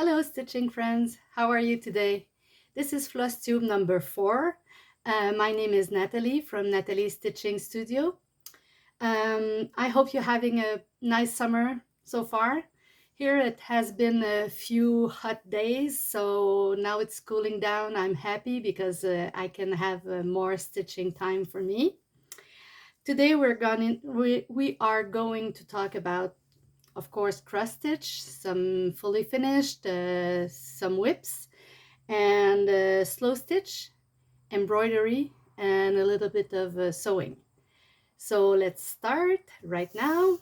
Hello, stitching friends. How are you today? This is flosstube number 4. My name is Natalie from Natalie's Stitching Studio. I hope you're having a nice summer so far. Here it has been a few hot days, so now it's cooling down. I'm happy because I can have more stitching time for me. Today we are going to talk about, of course, cross stitch, some fully finished, some whips, and slow stitch, embroidery, and a little bit of sewing. So let's start right now.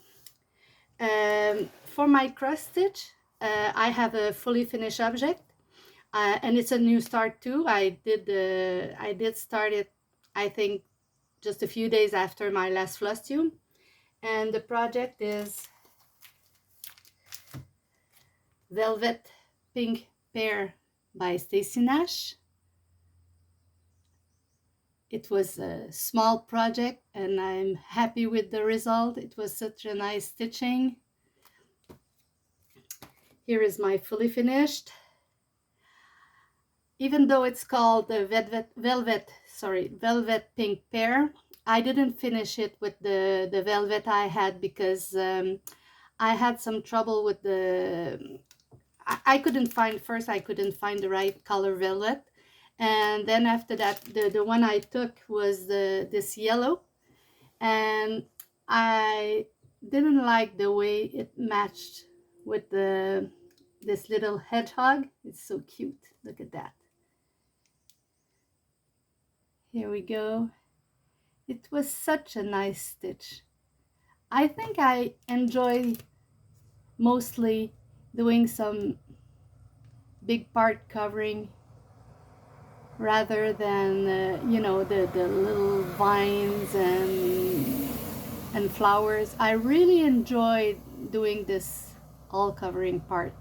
For my cross stitch, I have a fully finished object, and it's a new start too. I did start it, I think, just a few days after my last floss tube, and the project is Velvet Pink Pear by Stacy Nash. It was a small project and I'm happy with the result. It was such a nice stitching. Here is my fully finished. Even though it's called the Velvet Pink Pear, I didn't finish it with the velvet I had because I had some trouble with I couldn't find the right color velvet, and then after that the one I took was this yellow, and I didn't like the way it matched with this little hedgehog. It's so cute. Look at that. Here we go. It was such a nice stitch. I think I enjoy mostly doing some big part covering rather than the little vines and flowers. I really enjoyed doing this all covering part.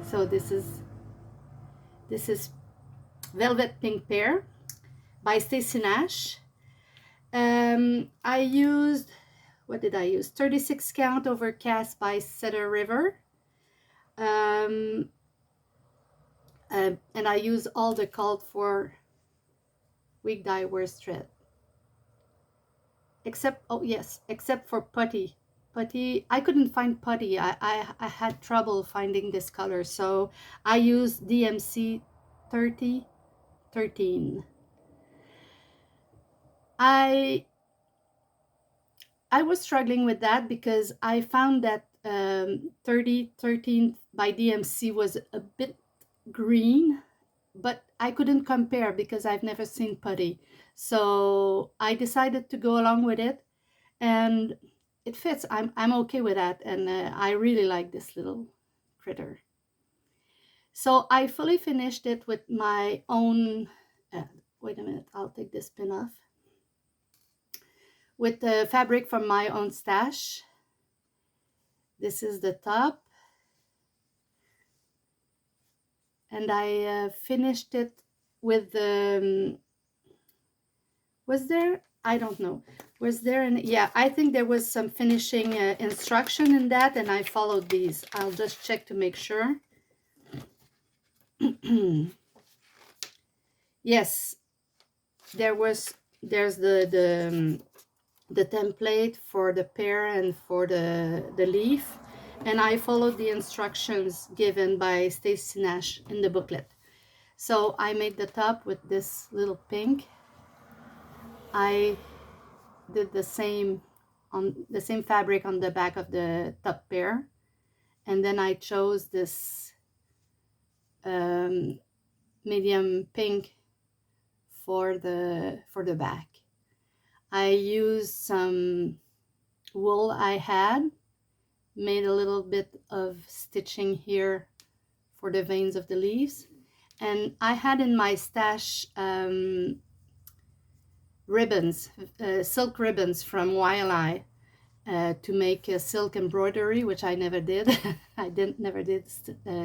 So this is Velvet Pink Pear by Stacy Nash. I used, what did I use? 36 count overcast by Cedar River. And I use all the called for weak dye worsted thread, except for putty. I couldn't find putty. I had trouble finding this color, so I used DMC 3013. I was struggling with that because I found that 3013 by DMC was a bit green, but I couldn't compare because I've never seen putty. So I decided to go along with it, and it fits. I'm okay with that, and I really like this little critter. So I fully finished it with my own, wait a minute, I'll take this pin off, with the fabric from my own stash. This is the top. And I finished it with the, was there, I don't know, was there an, yeah, I think there was some finishing instruction in that, and I followed these. I'll just check to make sure. Yes, there's the template for the pear and for the leaf, and I followed the instructions given by Stacy Nash in the booklet. So I made the top with this little pink. I did the same on the same fabric on the back of the top pear, and then I chose this medium pink for the back. I used some wool I had, made a little bit of stitching here for the veins of the leaves, and I had in my stash ribbons, silk ribbons from Wildeye, to make a silk embroidery, which I never did. I never did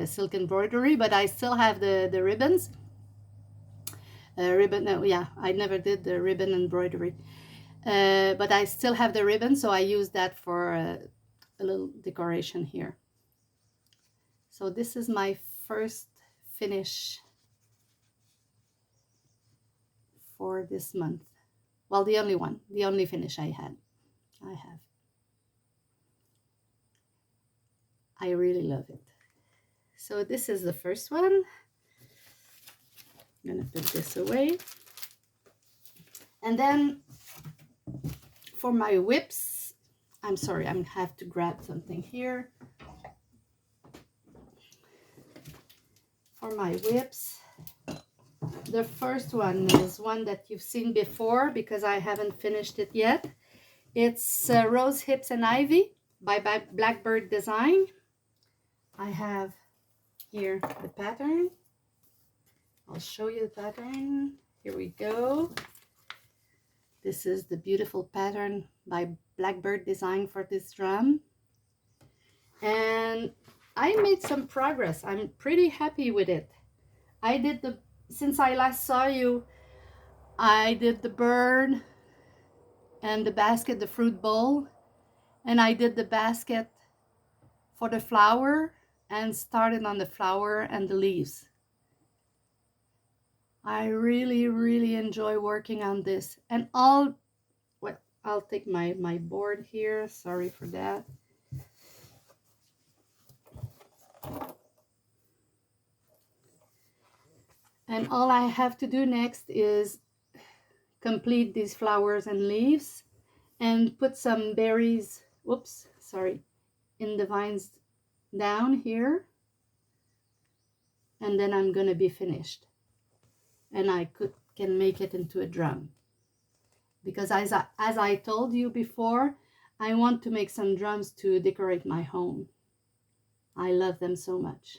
silk embroidery, but I still have the ribbons. I never did the ribbon embroidery, but I still have the ribbon, so I use that for a little decoration here. So this is my first finish for this month. Well, the only one, the only finish I have. I really love it. So this is the first one. I'm gonna put this away. And then for my whips, I'm sorry, I have to grab something here. For my whips, the first one is one that you've seen before because I haven't finished it yet. It's Rose Hips and Ivy by Blackbird Design. I have here the pattern. I'll show you the pattern. Here we go. This is the beautiful pattern by Blackbird Design for this drum. And I made some progress. I'm pretty happy with it. I did since I last saw you, I did the bird and the basket, the fruit bowl, and I did the basket for the flower and started on the flower and the leaves. I really enjoy working on this. And well, I'll take my board here. Sorry for that. And all I have to do next is complete these flowers and leaves and put some berries, whoops, sorry, in the vines down here. And then I'm gonna be finished. And I can make it into a drum. Because as I told you before, I want to make some drums to decorate my home. I love them so much.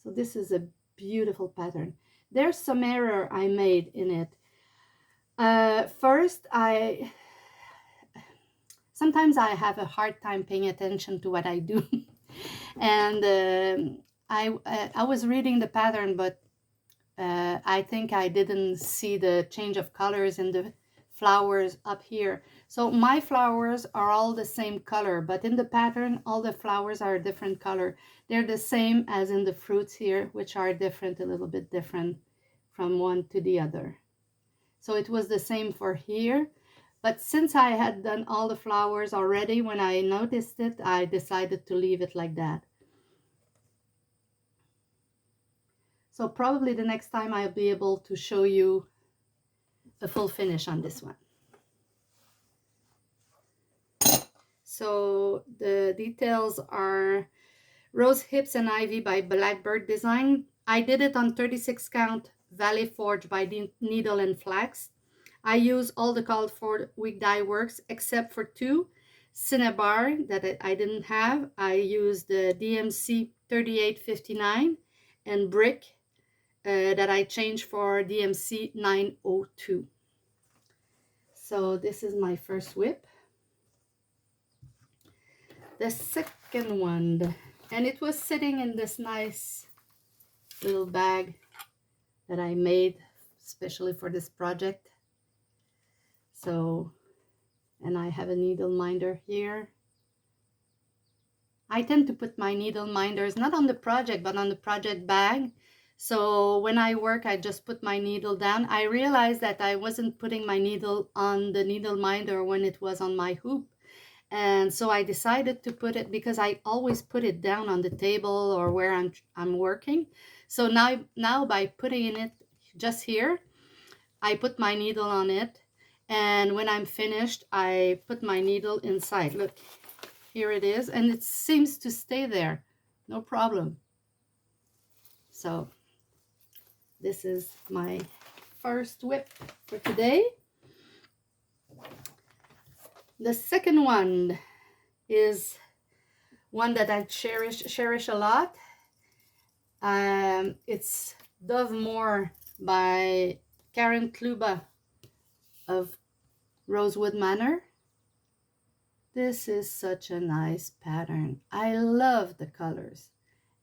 So this is a beautiful pattern. There's some error I made in it. First, sometimes I have a hard time paying attention to what I do. And I was reading the pattern, but I think I didn't see the change of colors in the flowers up here. So my flowers are all the same color, but in the pattern, all the flowers are a different color. They're the same as in the fruits here, which are different, a little bit different from one to the other. So it was the same for here. But since I had done all the flowers already, when I noticed it, I decided to leave it like that. So probably the next time I'll be able to show you a full finish on this one. So the details are Rose Hips and Ivy by Blackbird Design. I did it on 36 count Valley Forge by Needle and Flax. I use all the called for Week Dye Works except for two. Cinnabar that I didn't have. I used the DMC 3859 and Brick that I changed for DMC 902. So this is my first whip. The second one, and it was sitting in this nice little bag that I made especially for this project. So, and I have a needle minder here. I tend to put my needle minders not on the project but on the project bag. So when I work, I just put my needle down. I realized that I wasn't putting my needle on the needle minder when it was on my hoop. And so I decided to put it, because I always put it down on the table or where I'm working. So now by putting it just here, I put my needle on it. And when I'm finished, I put my needle inside. Look, here it is. And it seems to stay there. No problem. So this is my first whip for today. The second one is one that I cherish a lot. It's Dove Moor by Karen Kluba of Rosewood Manor. This is such a nice pattern. I love the colors.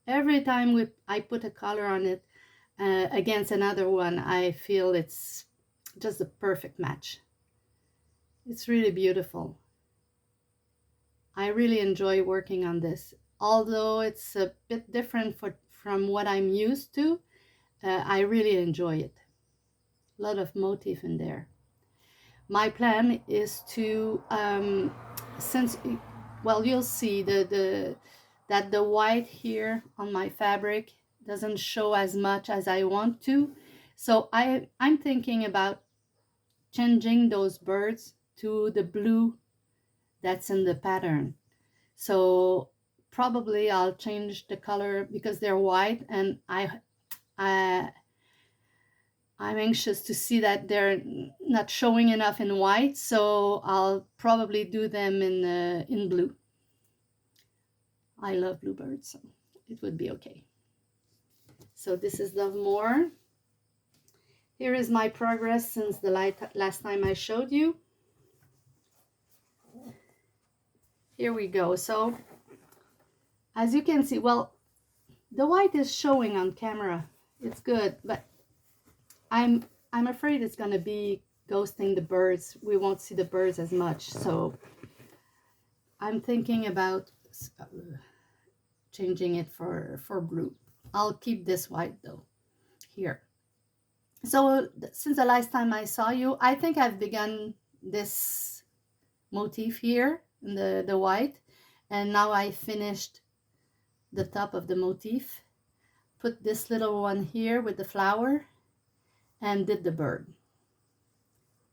Every time I put a color on it against another one, I feel it's just a perfect match. It's really beautiful. I really enjoy working on this. although it's a bit different from what I'm used to. I really enjoy it. A lot of motif in there. My plan is to, since, well, you'll see that the white here on my fabric doesn't show as much as I want to. So I'm thinking about changing those birds to the blue that's in the pattern. So probably I'll change the color because they're white, and I'm anxious to see that they're not showing enough in white, so I'll probably do them in blue. I love bluebirds, so it would be okay. So this is Love More. Here is my progress since the last time I showed you. Here we go. So as you can see, well, the white is showing on camera. It's good, but I'm afraid it's gonna be ghosting the birds. We won't see the birds as much, so I'm thinking about changing it for blue. I'll keep this white though here. So since the last time I saw you, I think I've begun this motif here in the white, and now I finished the top of the motif. Put this little one here with the flower and did the bird.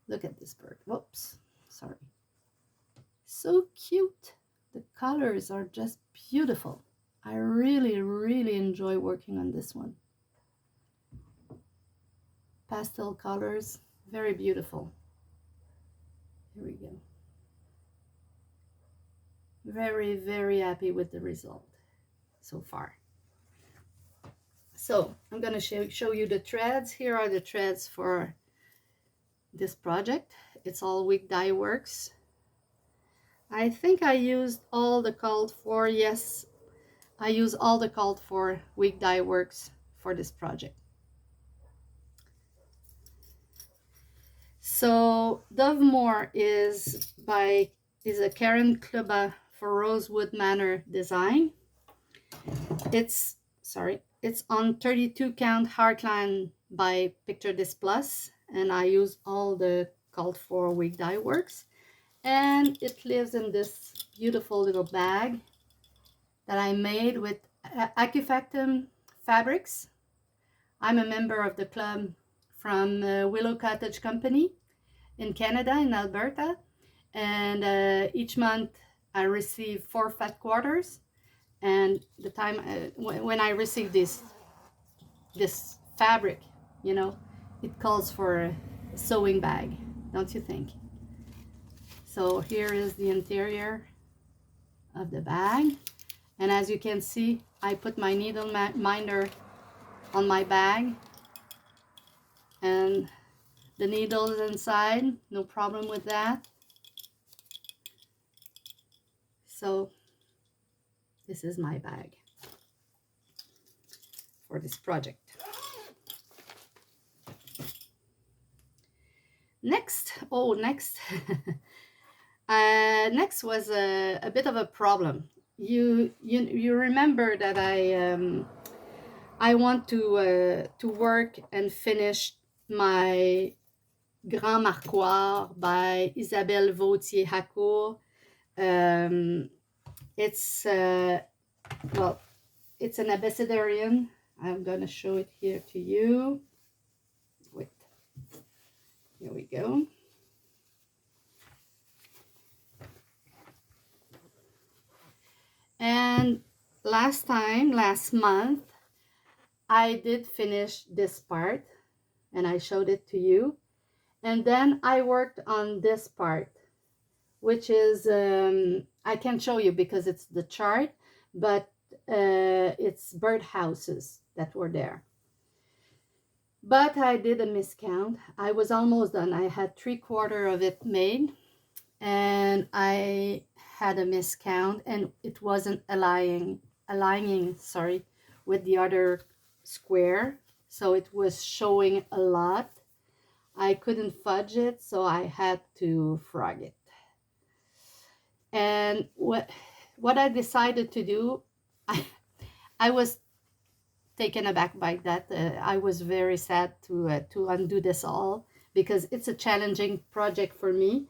Look at this bird. Whoops, sorry. So cute. The colors are just beautiful. I really, really enjoy working on this one. Pastel colors, very beautiful. Here we go. Very, very happy with the result so far. So I'm going to show you the threads. Here are the threads for this project. It's all Wig Dye Works. I think I used all the called for. Yes, I use all the called for Wig Dye Works for this project. So Dove More is a Karen Kluba for Rosewood Manor design. It's on 32 count Heartland by Picture This Plus, and I use all the called for Wig Dye Works, and it lives in this beautiful little bag that I made with Acufactum fabrics. I'm a member of the club from Willow Cottage Company in Canada, in Alberta, and each month I receive 4 fat quarters, and the time when I receive this fabric, you know, it calls for a sewing bag, don't you think? So here is the interior of the bag, and as you can see, I put my needle minder on my bag, and the needle is inside, no problem with that. So this is my bag for this project. Next next was a bit of a problem. You remember that I want to work and finish my Grand Marquoir by Isabelle Vautier-Hacourt. It's well, it's an Abecedarian. I'm gonna show it here to you. Wait, here we go. And last month, I did finish this part, and I showed it to you. And then I worked on this part, which is, I can't show you because it's the chart, but it's birdhouses that were there. But I did a miscount. I was almost done. I had 3/4 of it made, and I had a miscount, and it wasn't aligning with the other square, so it was showing a lot. I couldn't fudge it, so I had to frog it. And what I decided to do, I, I was taken aback by that. I was very sad to undo this all because it's a challenging project for me.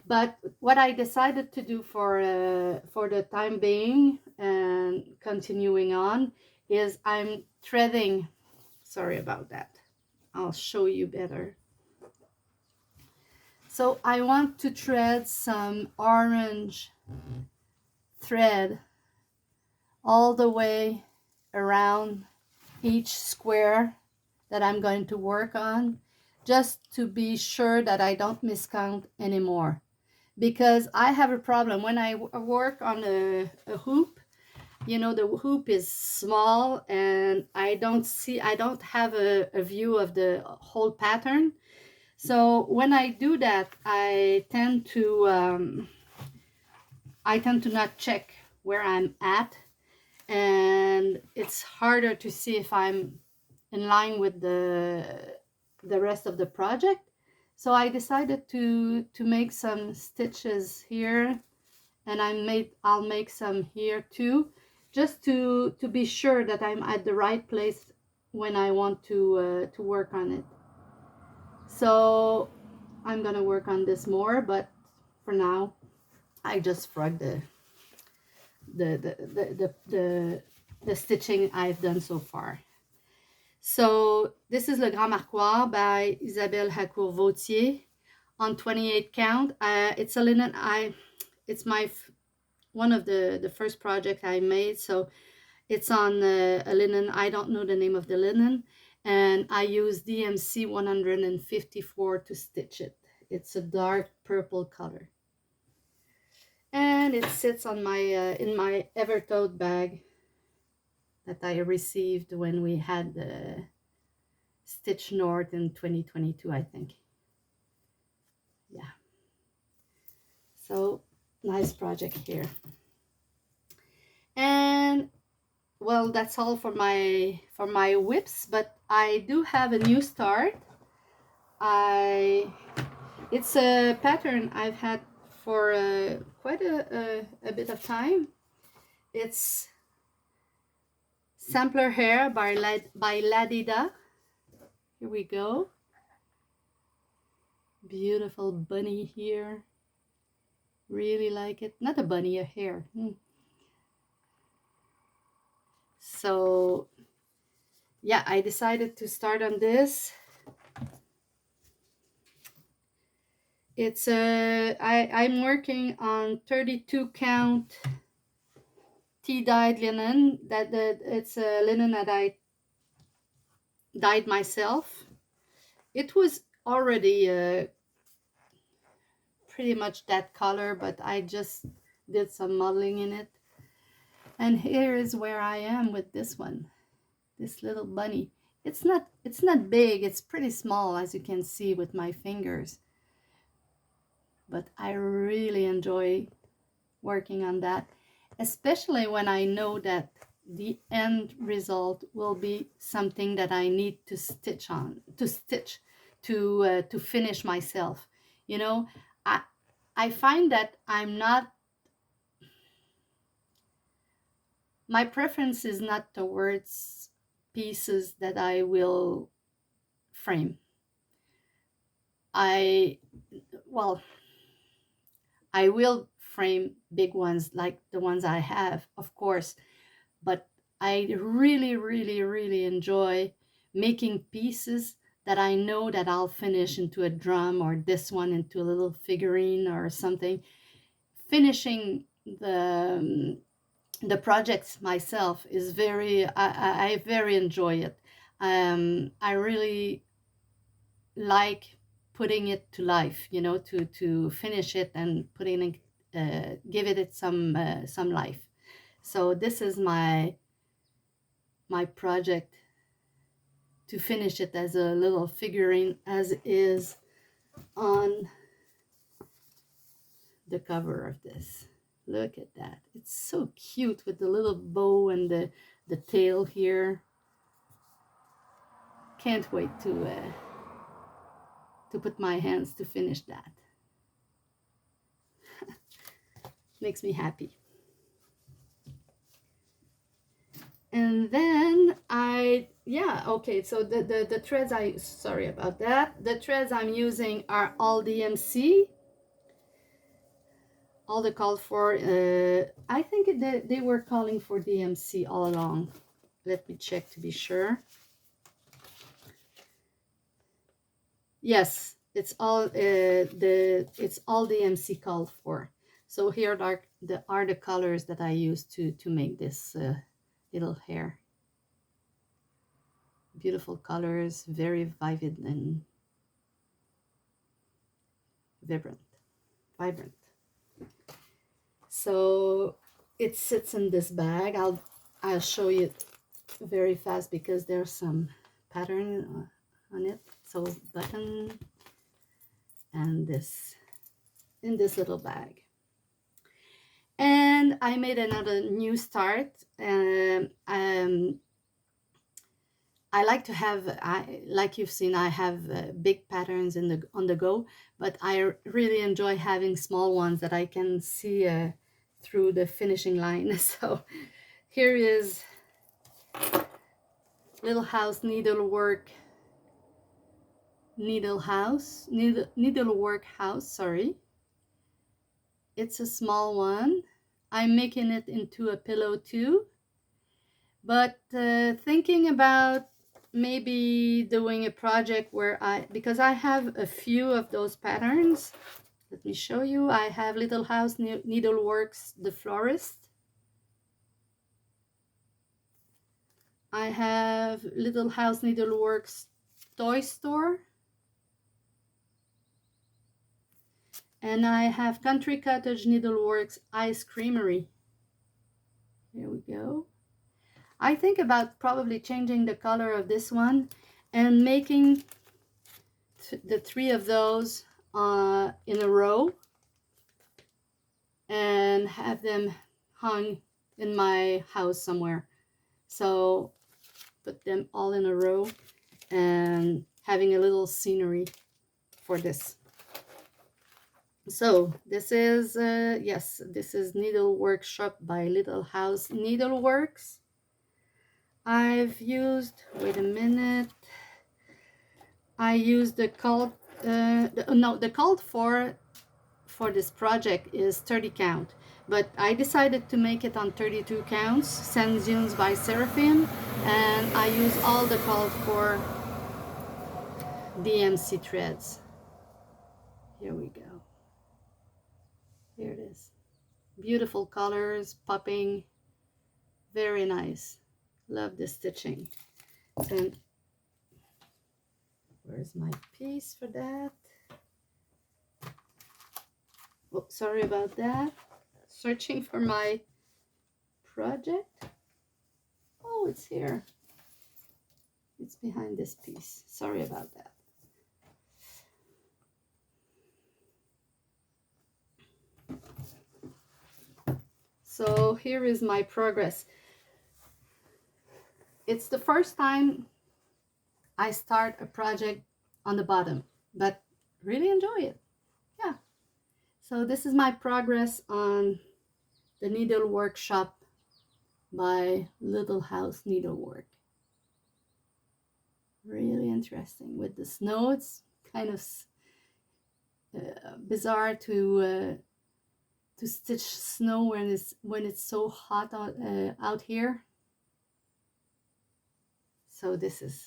But what I decided to do for the time being and continuing on is I'm threading. Sorry about that. I'll show you better. So I want to thread some orange thread all the way around each square that I'm going to work on, just to be sure that I don't miscount anymore. Because I have a problem when I work on a hoop. You know, the hoop is small and I don't have a view of the whole pattern. So when I do that, I tend to not check where I'm at, and it's harder to see if I'm in line with the rest of the project. So I decided to make some stitches here, and I'll make some here too, just to be sure that I'm at the right place when I want to work on it. So I'm gonna work on this more, but for now I just frog the stitching I've done so far. So this is Le Grand Marquoir by Isabelle Hacourt-Vautier on 28 count. It's a linen. It's my one of the first project I made. So it's on a linen. I don't know the name of the linen, and I use DMC 154 to stitch it. It's a dark purple color, and it sits on my in my Evertote bag that I received when we had the Stitch North in 2022, I think. Yeah. So nice project here. And well, that's all for my whips, but I do have a new start. It's a pattern I've had for quite a bit of time. It's Sampler Hair by Ladida. Here we go. Beautiful bunny here. Really like it. Not a bunny, a hare. So yeah, I decided to start on this. It's I'm working on 32 count tea-dyed linen. It's a linen that I dyed myself. It was already pretty much that color, but I just did some modeling in it. And here is where I am with this one, this little bunny. It's not big, it's pretty small, as you can see with my fingers, but I really enjoy working on that, especially when I know that the end result will be something that I need to stitch to finish myself. You know, I find that my preference is not towards pieces that I will frame. I will frame big ones like the ones I have, of course, but I really, really, really enjoy making pieces that I know that I'll finish into a drum, or this one into a little figurine or something. Finishing the projects myself is I very enjoy it. I really like putting it to life, you know, to finish it and give it some life. So this is my project, to finish it as a little figurine, as is on the cover of this. Look at that. It's so cute with the little bow and the tail here. Can't wait to put my hands to finish that. Makes me happy. And then okay, so the threads sorry about that. The threads I'm using are all DMC, all the called for. I think they were calling for DMC all along. Let me check to be sure. Yes, it's all it's all DMC called for. So here are the colors that I used to make this little hair. Beautiful colors, very vivid and vibrant. So it sits in this bag. I'll show you very fast because there's some pattern on it. So button and this in this little bag. And I made another new start. I like to have, like you've seen, I have big patterns on the go, but I really enjoy having small ones that I can see through the finishing line. So here is Little House Needlework House, sorry. It's a small one. I'm making it into a pillow too, but thinking about maybe doing a project where because I have a few of those patterns. Let me show you. I have Little House Needleworks, the florist. I have Little House Needleworks toy store. And I have Country Cottage Needleworks Ice Creamery. Here we go. I think about probably changing the color of this one and making the three of those in a row and have them hung in my house somewhere. So put them all in a row and having a little scenery for this. So this is yes, this is Needle Workshop by Little House Needleworks. I've used, wait a minute, I used the called the called for this project is 30 count, but I decided to make it on 32 counts, Sans Dunes by Seraphim, and I use all the called for DMC threads. Here we go. Here it is. Beautiful colors, popping, very nice. Love the stitching. And where's my piece for that? Oh, sorry about that. Searching for my project. Oh, it's here. It's behind this piece. Sorry about that. So here is my progress. It's the first time I start a project on the bottom, but really enjoy it. Yeah. So this is my progress on the Needle Workshop by Little House Needlework. Really interesting. With the snow, it's kind of bizarre to stitch snow when it's so hot out here. So this is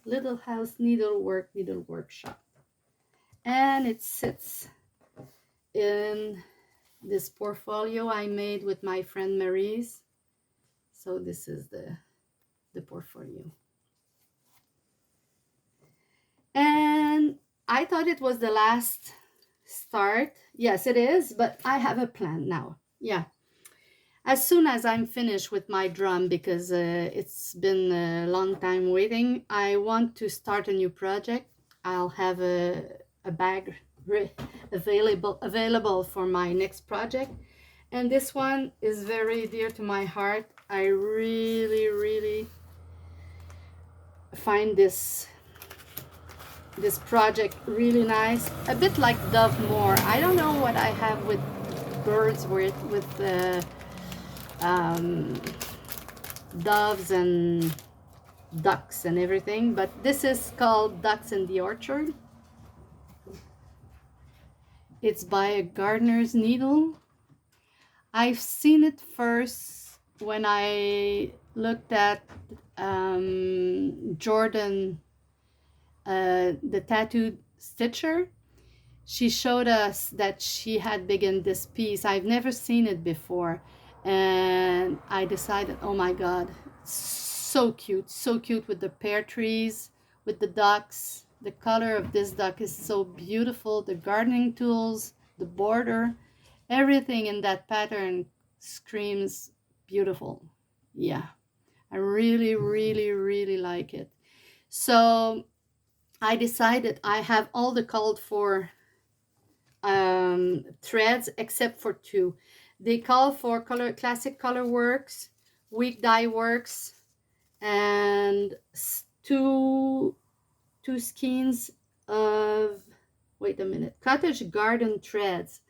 Little House Needle Workshop, and it sits in this portfolio I made with my friend Marie's. So this is the portfolio, and I thought it was the last start. Yes, it is, but I have a plan now. Yeah, as soon as I'm finished with my drum, because it's been a long time waiting, I want to start a new project. I'll have a bag available for my next project, and this one is very dear to my heart. I really find this project really nice, a bit like Dove Moore. I don't know what I have with birds, with doves and ducks and everything, but this is called Ducks in the Orchard. It's by a gardener's needle. I've seen it first when I looked at Jordan, the tattooed stitcher. She showed us that she had begun this piece. I've never seen it before, and I decided, oh my god, so cute with the pear trees, with the ducks. The color of this duck is so beautiful. The gardening tools, the border, everything in that pattern screams beautiful. Yeah, I really like it. So I decided I have all the called for threads except for two. They call for classic color works, weak dye works, and two skeins of, wait a minute, cottage garden threads,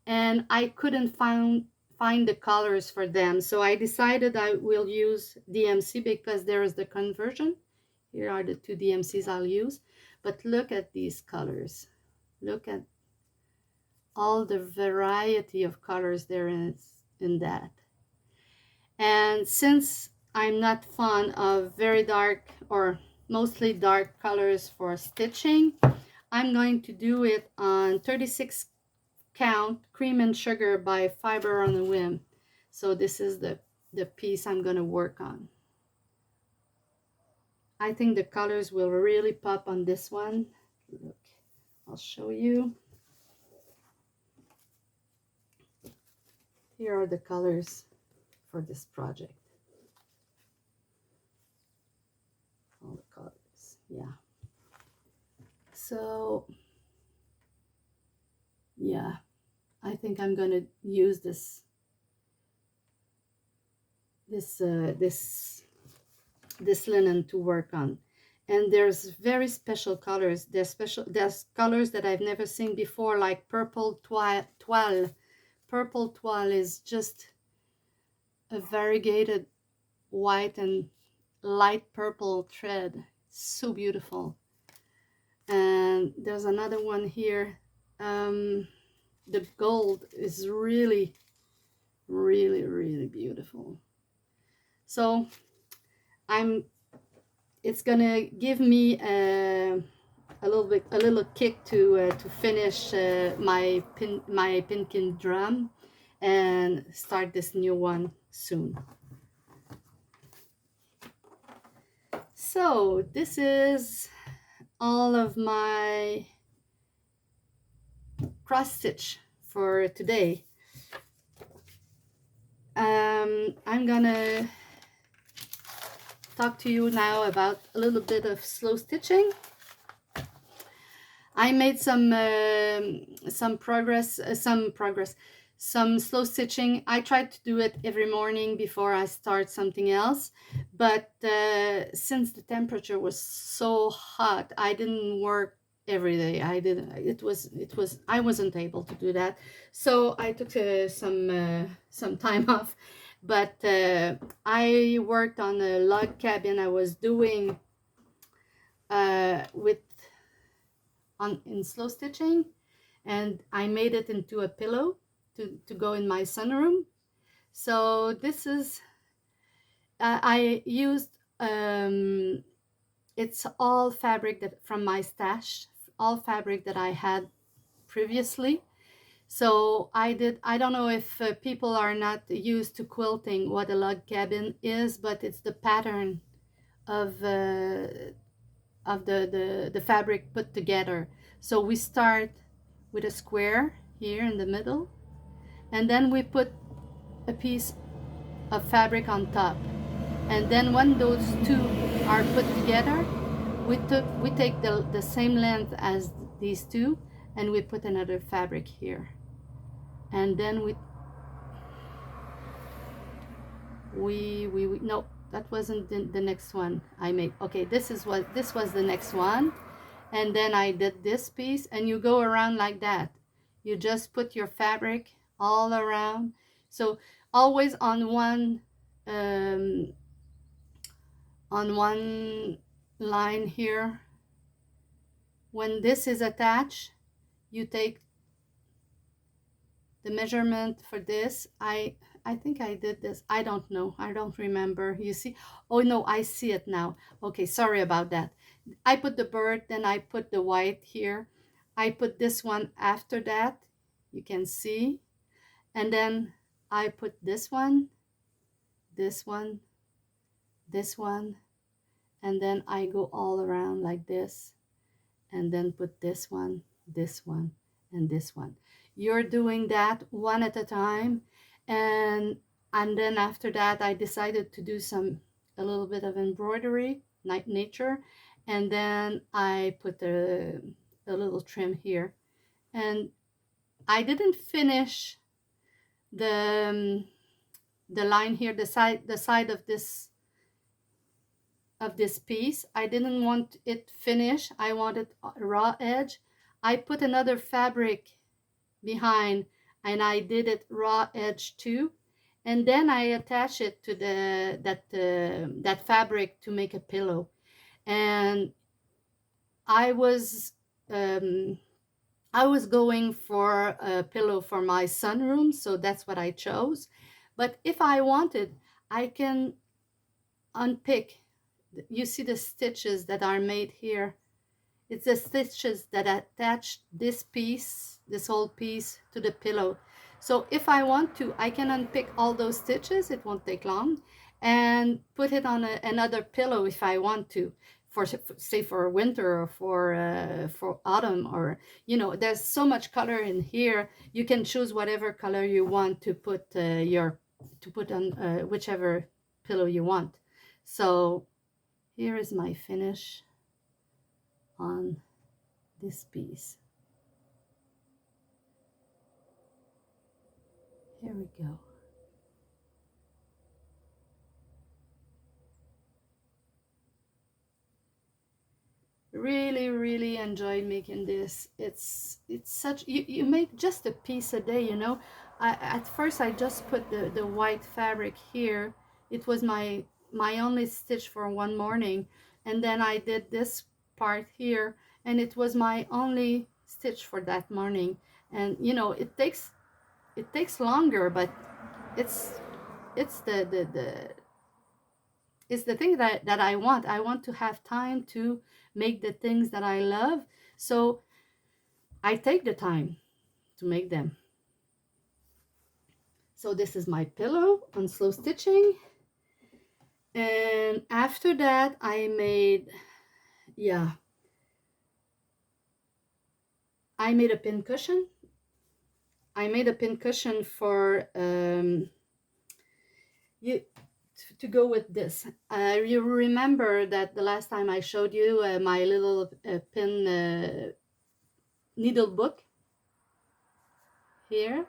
and I couldn't find the colors for them, so I decided I will use DMC because there is the conversion. Here are the two DMCs I'll use. But look at these colors. Look at all the variety of colors there is in that. And since I'm not fond of very dark or mostly dark colors for stitching, I'm going to do it on 36 count Cream and Sugar by Fiber on a Whim. So this is the piece I'm going to work on. I think the colors will really pop on this one. Look, I'll show you. Here are the colors for this project. All the colors, yeah. So, yeah, I think I'm gonna use this linen to work on. And there's very special colors. There's colors that I've never seen before, like purple toile. Purple toile is just a variegated white and light purple thread. So beautiful. And there's another one here. The gold is really beautiful. So it's gonna give me a little kick to finish my pinkin drum and start this new one soon. So this is all of my cross stitch for today. I'm gonna talk to you now about a little bit of slow stitching. I made some slow stitching. I tried to do it every morning before I start something else, but since the temperature was so hot, I didn't work every day. I wasn't able to do that, so I took some time off. But I worked on a log cabin I was doing in slow stitching, and I made it into a pillow to go in my sunroom. So this is I used it's all fabric that from my stash, all fabric that I had previously. So I don't know if people are not used to quilting what a log cabin is, but it's the pattern of the fabric put together. So we start with a square here in the middle, and then we put a piece of fabric on top, and then when those two are put together, we take the same length as these two, and we put another fabric here, and then we no, that wasn't the next one I made. Okay, this was the next one, and then I did this piece, and you go around like that. You just put your fabric all around. So always on one on one line here. When this is attached, you take the measurement for this. I think I did this. I don't know. I don't remember. You see? Oh no, I see it now. Okay, sorry about that. I put the bird, then I put the white here. I put this one after that. You can see. And then I put this one, this one, this one, and then I go all around like this, and then put this one, and this one. You're doing that one at a time, and then after that I decided to do a little bit of embroidery, nature, and then I put a little trim here, and I didn't finish the the line here, the side of this piece. I didn't want it finished. I wanted a raw edge. I put another fabric behind and I did it raw edge too. And then I attach it to that fabric to make a pillow. And I was um, I was going for a pillow for my sunroom, so that's what I chose. But if I wanted, I can unpick. You see the stitches that are made here. It's the stitches that attach this piece, this whole piece, to the pillow. So if I want to, I can unpick all those stitches, it won't take long, and put it on another pillow if I want to, for say for winter or for autumn, or there's so much color in here. You can choose whatever color you want to put on whichever pillow you want. So here is my finish on this piece. Here we go. Really enjoyed making this. It's such, you make just a piece a day, at first I just put the white fabric here. It was my only stitch for one morning, and then I did this part here, and it was my only stitch for that morning. And it takes longer, but it's it's the thing that I want. I want to have time to make the things that I love, so I take the time to make them. So this is my pillow on slow stitching, and after that I made a pin cushion. I made a pin cushion for to go with this. You remember that the last time I showed you my little pin needle book here.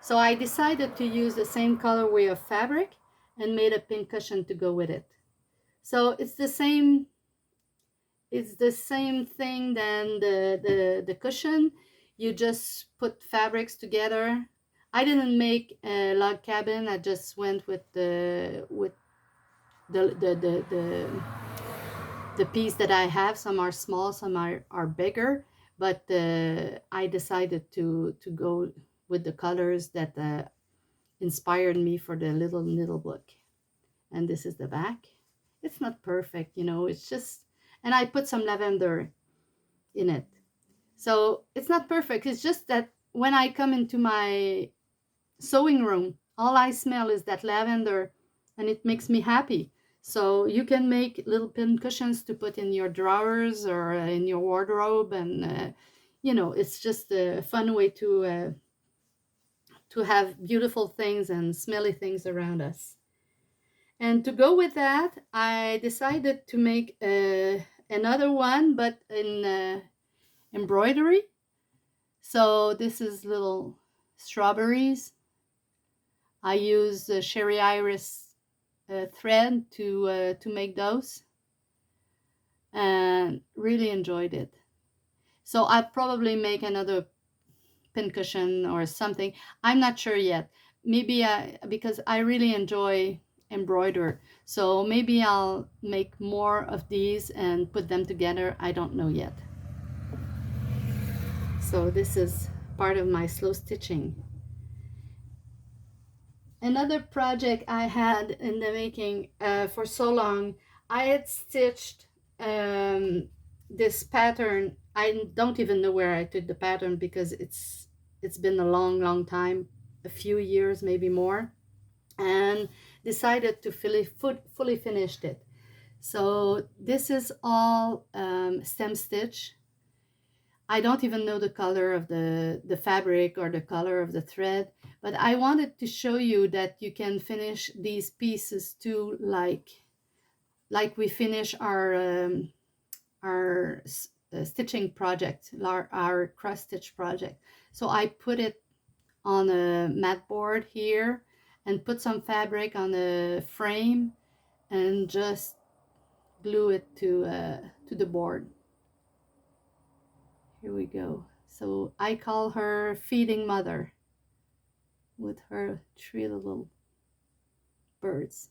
So I decided to use the same colorway of fabric and made a pin cushion to go with it. So it's the same thing than the cushion. You just put fabrics together. I didn't make a log cabin. I just went with the piece that I have. Some are small, some are bigger, but I decided to go with the colors that inspired me for the little needle book. And this is the back. It's not perfect, it's just, and I put some lavender in it. So it's not perfect. It's just that when I come into my sewing room, all I smell is that lavender, and it makes me happy. So you can make little pin cushions to put in your drawers or in your wardrobe, and it's just a fun way to have beautiful things and smelly things around us. And to go with that, I decided to make another one, but in embroidery. So this is little strawberries. I use Sherry Iris thread to make those, and really enjoyed it. So I'll probably make another pincushion or something. I'm not sure yet. Maybe because I really enjoy embroider. So maybe I'll make more of these and put them together. I don't know yet. So this is part of my slow stitching. Another project I had in the making for so long, I had stitched this pattern. I don't even know where I took the pattern because it's been a long time, a few years, maybe more, and decided to fully finished it. So this is all stem stitch. I don't even know the color of the fabric or the color of the thread, but I wanted to show you that you can finish these pieces too, like we finish our stitching project, our cross stitch project. So I put it on a mat board here and put some fabric on the frame and just glue it to the board. Here we go. So I call her Feeding Mother with her 3 little birds.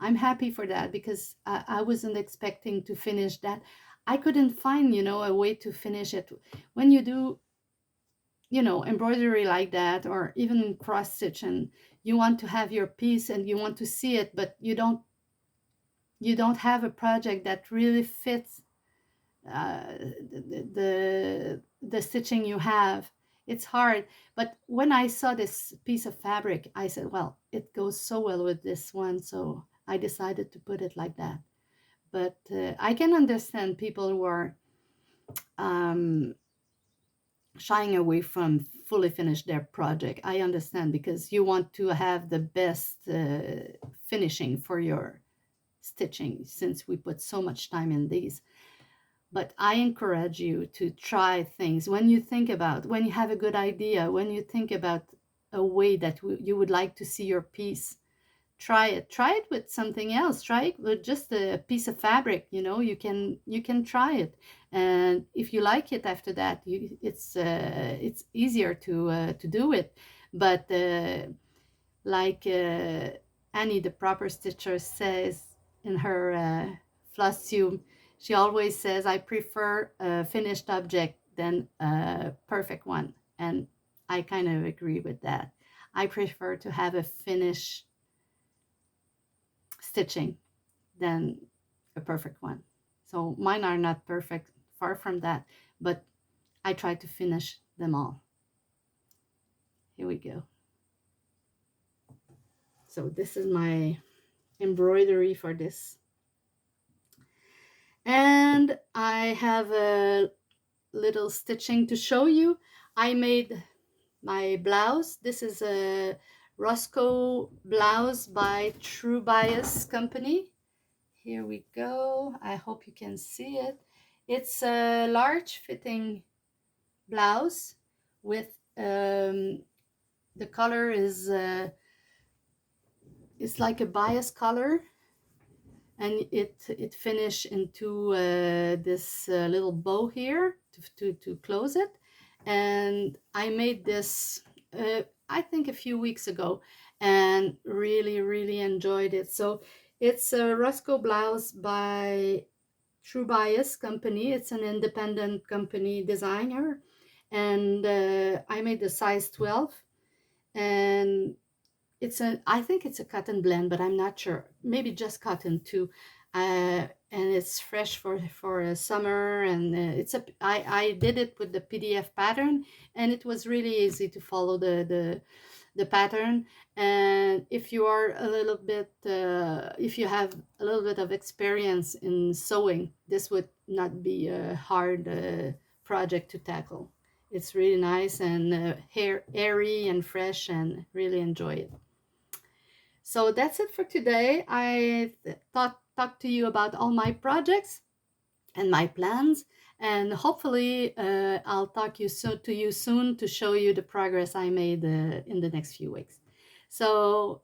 I'm happy for that because I wasn't expecting to finish that. I couldn't find, a way to finish it. When you do, embroidery like that, or even cross stitch, and you want to have your piece and you want to see it, but you don't have a project that really fits the stitching you have. It's hard. But when I saw this piece of fabric, I said, well, it goes so well with this one, so I decided to put it like that. But I can understand people who are shying away from fully finish their project. I understand, because you want to have the best finishing for your stitching, since we put so much time in these. But I encourage you to try things. When you have a good idea, when you think about a way that you would like to see your piece, try it with something else. Try it with just a piece of fabric. You can try it, and if you like it after that, it's easier to do it. But like Annie, the proper stitcher, says in her floss tube, she always says, I prefer a finished object than a perfect one. And I kind of agree with that. I prefer to have a finished stitching than a perfect one. So mine are not perfect, far from that, but I try to finish them all. Here we go. So this is my embroidery for this. And I have a little stitching to show you. I made my blouse. This is a Roscoe blouse by True Bias Company. Here we go. I hope you can see it. It's a large fitting blouse with the color is it's like a bias color, and it finished into this little bow here to close it. And I made this I think a few weeks ago, and really enjoyed it. So it's a Roscoe blouse by True Bias Company. It's an independent company designer, and I made the size 12, and I think it's a cotton blend, but I'm not sure. Maybe just cotton too. And it's fresh for summer, and I did it with the PDF pattern, and it was really easy to follow the pattern. And if you are a little bit if you have a little bit of experience in sewing, this would not be a hard project to tackle. It's really nice and airy and fresh, and really enjoy it. So that's it for today. I thought talk to you about all my projects and my plans, and hopefully I'll talk to you soon to show you the progress I made in the next few weeks. So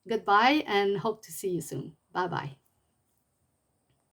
goodbye, and hope to see you soon. Bye bye.